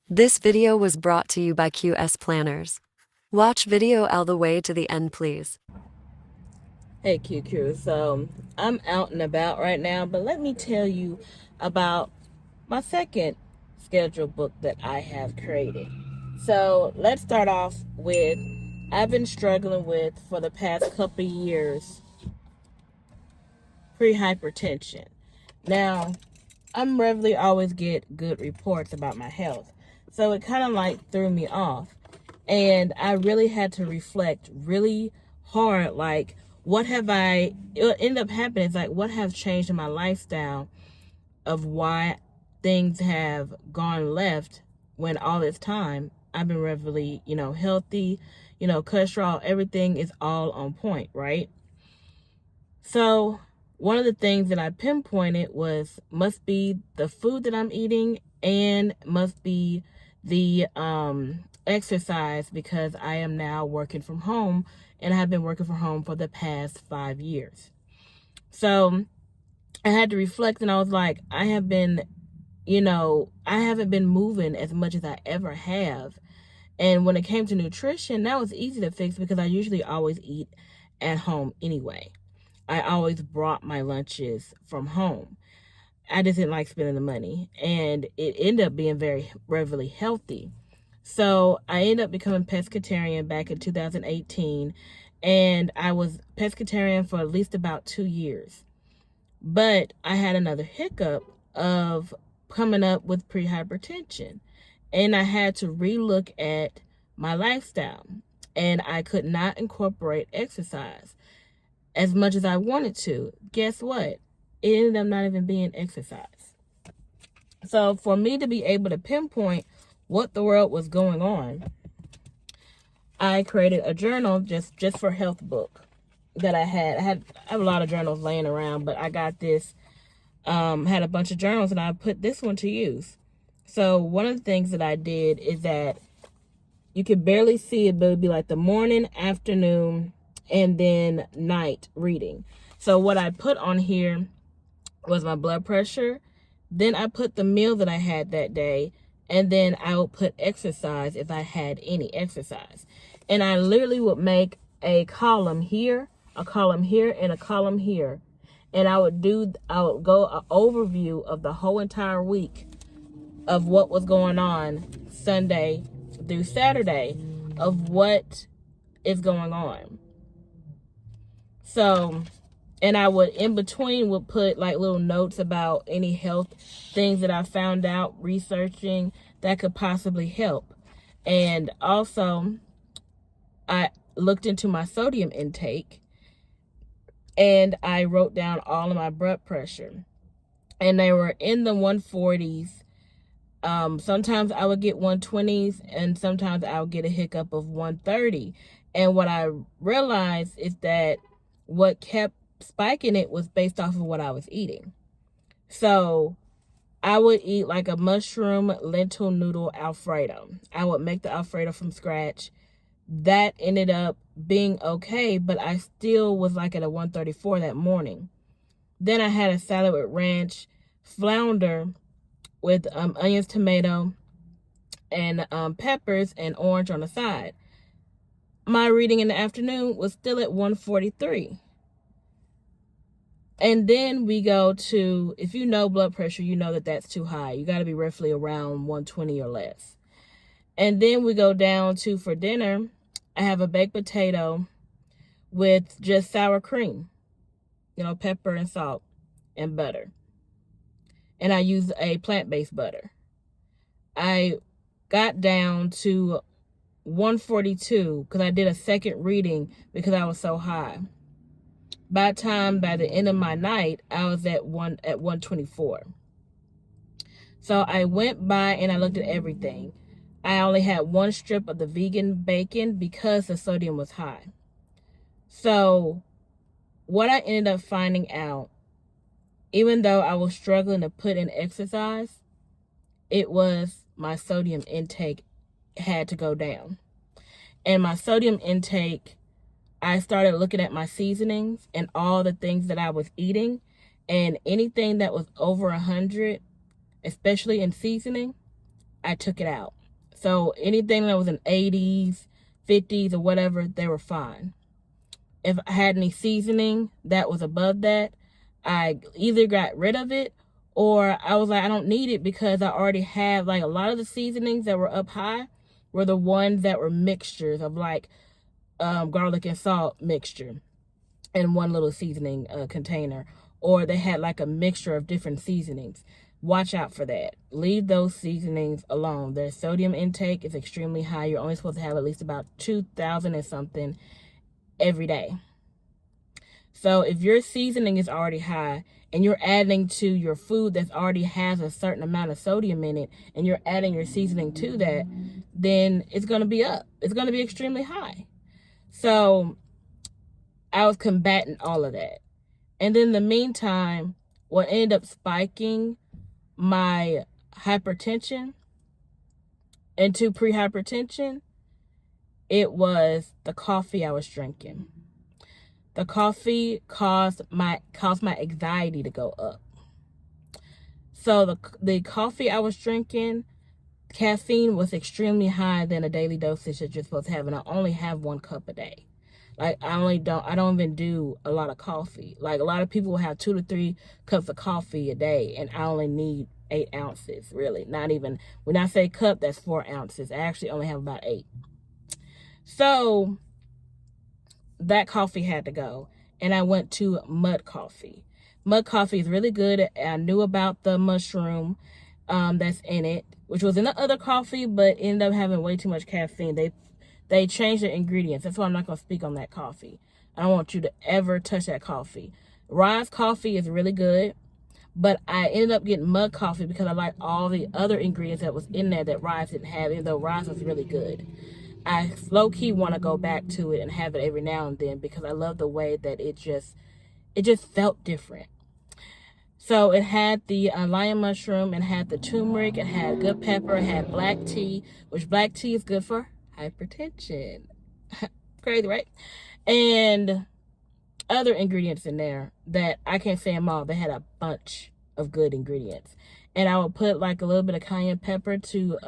This video was brought to you by QS Planners. Watch video all the way to the end, please. Hey QQ, so I'm out and about right now, but let me tell you about my second schedule book that I have created. So let's start off with, I've been struggling with for the past couple of years, pre-hypertension. Now, I'm regularly always get good reports about my health, so it kind of like threw me off. And I really had to reflect really hard, like, what have I, it ended up happening, it's like, what has changed in my lifestyle of why things have gone left when all this time I've been regularly, healthy, cholesterol, everything is all on point, right? So one of the things that I pinpointed must be the food that I'm eating, and must be the exercise, because I am now working from home, and I have been working from home for the past 5 years. So I had to reflect, and I was like, I haven't been moving as much as I ever have. And when it came to nutrition, that was easy to fix because I usually always eat at home anyway. I always brought my lunches from home. I just didn't like spending the money, and it ended up being really healthy. So I ended up becoming pescatarian back in 2018, and I was pescatarian for at least about 2 years. But I had another hiccup of coming up with pre-hypertension, and I had to relook at my lifestyle, and I could not incorporate exercise as much as I wanted to. Guess what? It ended up not even being exercise. So for me to be able to pinpoint what the world was going on, I created a journal just for Healthbook that I had. I have a lot of journals laying around, but I got this, had a bunch of journals, and I put this one to use. So one of the things that I did is that you could barely see it, but it would be like the morning, afternoon, and then night reading. So what I put on here was my blood pressure. Then I put the meal that I had that day, and then I would put exercise if I had any exercise. And I literally would make a column here, a column here, and a column here. And I would go an overview of the whole entire week of what was going on Sunday through Saturday, of what is going on. So, and I would in between would put like little notes about any health things that I found out researching that could possibly help. And also I looked into my sodium intake, and I wrote down all of my blood pressure, and they were in the 140s. Sometimes I would get 120s, and sometimes I would get a hiccup of 130. And what I realized is that what kept spiking it was based off of what I was eating. So I would eat like a mushroom lentil noodle Alfredo. I would make the Alfredo from scratch. That ended up being okay, but I still was like at a 134 that morning. Then I had a salad with ranch, flounder with onions, tomato, and peppers, and orange on the side. My reading in the afternoon was still at 143. And then we go to, if you know blood pressure, you know that that's too high. You got to be roughly around 120 or less. And then we go down to, for dinner, I have a baked potato with just sour cream, pepper and salt and butter. And I use a plant-based butter. I got down to 142 because I did a second reading because I was so high. By the end of my night, I was at 124. So I went by and I looked at everything. I only had one strip of the vegan bacon because the sodium was high. So what I ended up finding out, even though I was struggling to put in exercise, it was my sodium intake had to go down. And my sodium intake I started looking at my seasonings and all the things that I was eating, and anything that was over 100, especially in seasoning, I took it out. So anything that was in 80s, 50s, or whatever, they were fine. If I had any seasoning that was above that, I either got rid of it, or I was like, I don't need it, because I already have, like, a lot of the seasonings that were up high were the ones that were mixtures of, like, garlic and salt mixture in one little seasoning container, or they had like a mixture of different seasonings. Watch out for that. Leave those seasonings alone. Their sodium intake is extremely high. You're only supposed to have at least about 2,000 and something every day. So if your seasoning is already high and you're adding to your food that already has a certain amount of sodium in it, and you're adding your seasoning to that, then it's going to be up. It's going to be extremely high. So I was combating all of that. And in the meantime, what ended up spiking my hypertension into pre-hypertension, it was the coffee I was drinking. The coffee caused my anxiety to go up. So the coffee I was drinking, caffeine was extremely higher than a daily dosage that you're supposed to have, and I only have 1 cup a day. Like, I don't even do a lot of coffee. Like, a lot of people will have 2 to 3 cups of coffee a day, and I only need 8 ounces, really. Not even, when I say cup, that's 4 ounces. I actually only have about 8. So that coffee had to go, and I went to mud coffee. Mud coffee is really good. I knew about the mushroom that's in it, which was in the other coffee, but ended up having way too much caffeine. They changed the ingredients. That's why I'm not going to speak on that coffee. I don't want you to ever touch that coffee. Rise coffee is really good, but I ended up getting mud coffee because I like all the other ingredients that was in there that Rise didn't have, even though Rise was really good. I low-key want to go back to it and have it every now and then, because I love the way that it just felt different. So it had the lion mushroom, it had the turmeric, it had good pepper, it had black tea, which black tea is good for hypertension. Crazy, right? And other ingredients in there that I can't say them all. They had a bunch of good ingredients. And I would put like a little bit of cayenne pepper to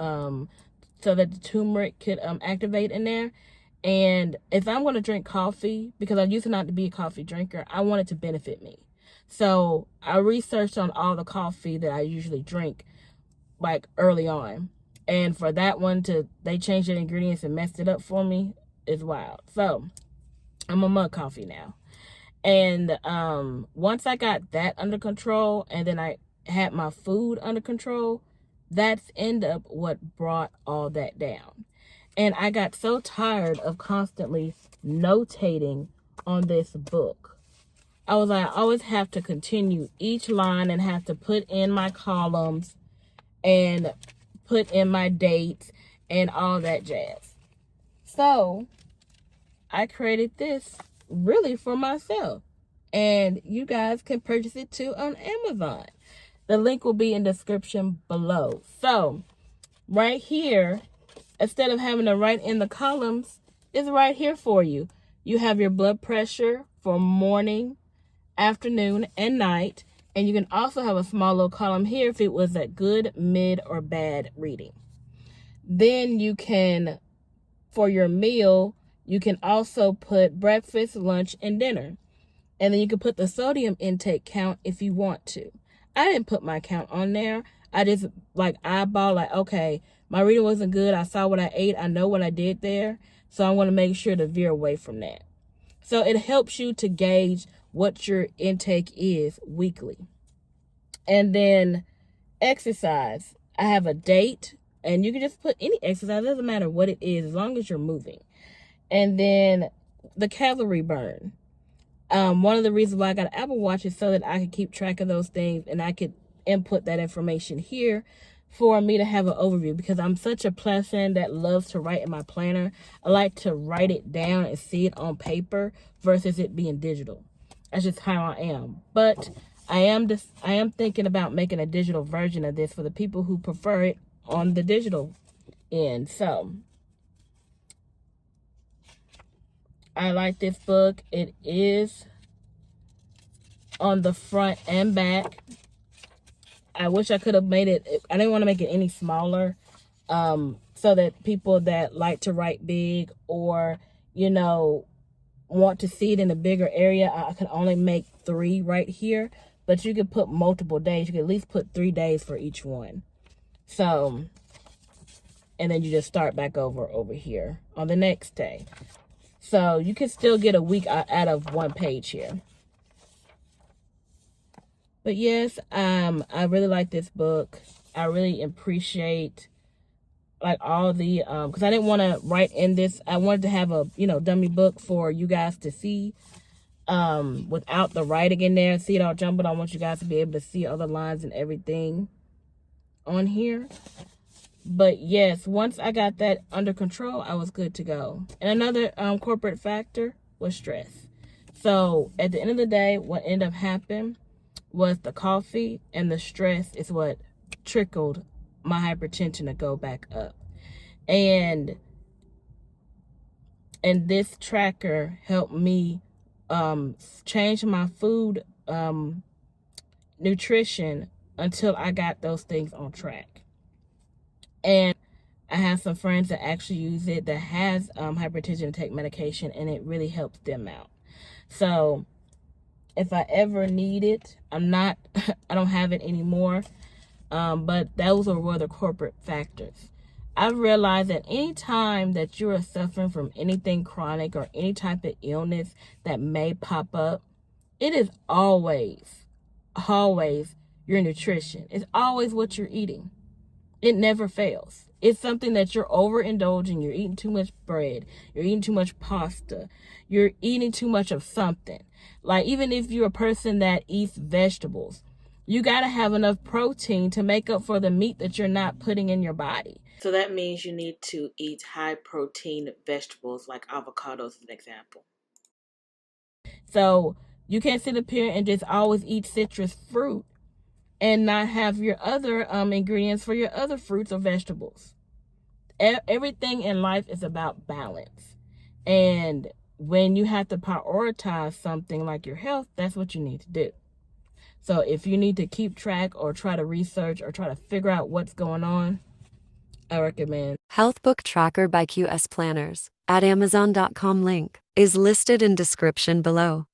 so that the turmeric could activate in there. And if I'm going to drink coffee, because I used to not to be a coffee drinker, I want it to benefit me. So I researched on all the coffee that I usually drink, like, early on. And for that one they changed the ingredients and messed it up for me, is wild. So I'm a mud coffee now. And once I got that under control, and then I had my food under control, that's end up what brought all that down. And I got so tired of constantly notating on this book. I was like, I always have to continue each line and have to put in my columns and put in my dates and all that jazz. So I created this really for myself, and you guys can purchase it too on Amazon. The link will be in the description below. So right here, instead of having to write in the columns, it's right here for you. You have your blood pressure for morning, afternoon, and night. And you can also have a small little column here if it was a good, mid, or bad reading. Then you can, for your meal, you can also put breakfast, lunch, and dinner. And then you can put the sodium intake count if you want to. I didn't put my count on there. I just eyeball, okay, my reading wasn't good. I saw what I ate. I know what I did there. So I want to make sure to veer away from that. So it helps you to gauge what your intake is weekly. And then exercise. I have a date, and you can just put any exercise. It doesn't matter what it is, as long as you're moving. And then the calorie burn. One of the reasons why I got an Apple Watch is so that I could keep track of those things, and I could input that information here for me to have an overview, because I'm such a person that loves to write in my planner. I like to write it down and see it on paper versus it being digital. That's just how I am. But I am thinking about making a digital version of this for the people who prefer it on the digital end. So I like this book. It is on the front and back. I wish I could have made it, I didn't want to make it any smaller, so that people that like to write big or, want to see it in a bigger area, I can only make 3 right here, but you could put multiple days. You could at least put 3 days for each one. So, and then you just start back over here on the next day. So you can still get a week out of 1 page here. But yes, I really like this book. I really appreciate like all the, because I didn't want to write in this. I wanted to have a, dummy book for you guys to see without the writing in there. See it all jumbled. I want you guys to be able to see all the lines and everything on here. But yes, once I got that under control, I was good to go. And another corporate factor was stress. So at the end of the day, what ended up happening was the coffee and the stress is what trickled my hypertension to go back up. And this tracker helped me change my food nutrition until I got those things on track. And I have some friends that actually use it that has hypertension and take medication, and it really helps them out. So if I ever need it, I don't have it anymore. But those were the corporate factors. I've realized that any time that you are suffering from anything chronic or any type of illness that may pop up, it is always your nutrition. It's always what you're eating. It never fails. It's something that you're overindulging. You're eating too much bread. You're eating too much pasta. You're eating too much of something. Like, even if you're a person that eats vegetables, you got to have enough protein to make up for the meat that you're not putting in your body. So that means you need to eat high protein vegetables like avocados, as an example. So you can't sit up here and just always eat citrus fruit and not have your other ingredients for your other fruits or vegetables. Everything in life is about balance. And when you have to prioritize something like your health, that's what you need to do. So if you need to keep track or try to research or try to figure out what's going on, I recommend Healthbook Tracker by QS Planners at Amazon.com. Link is listed in description below.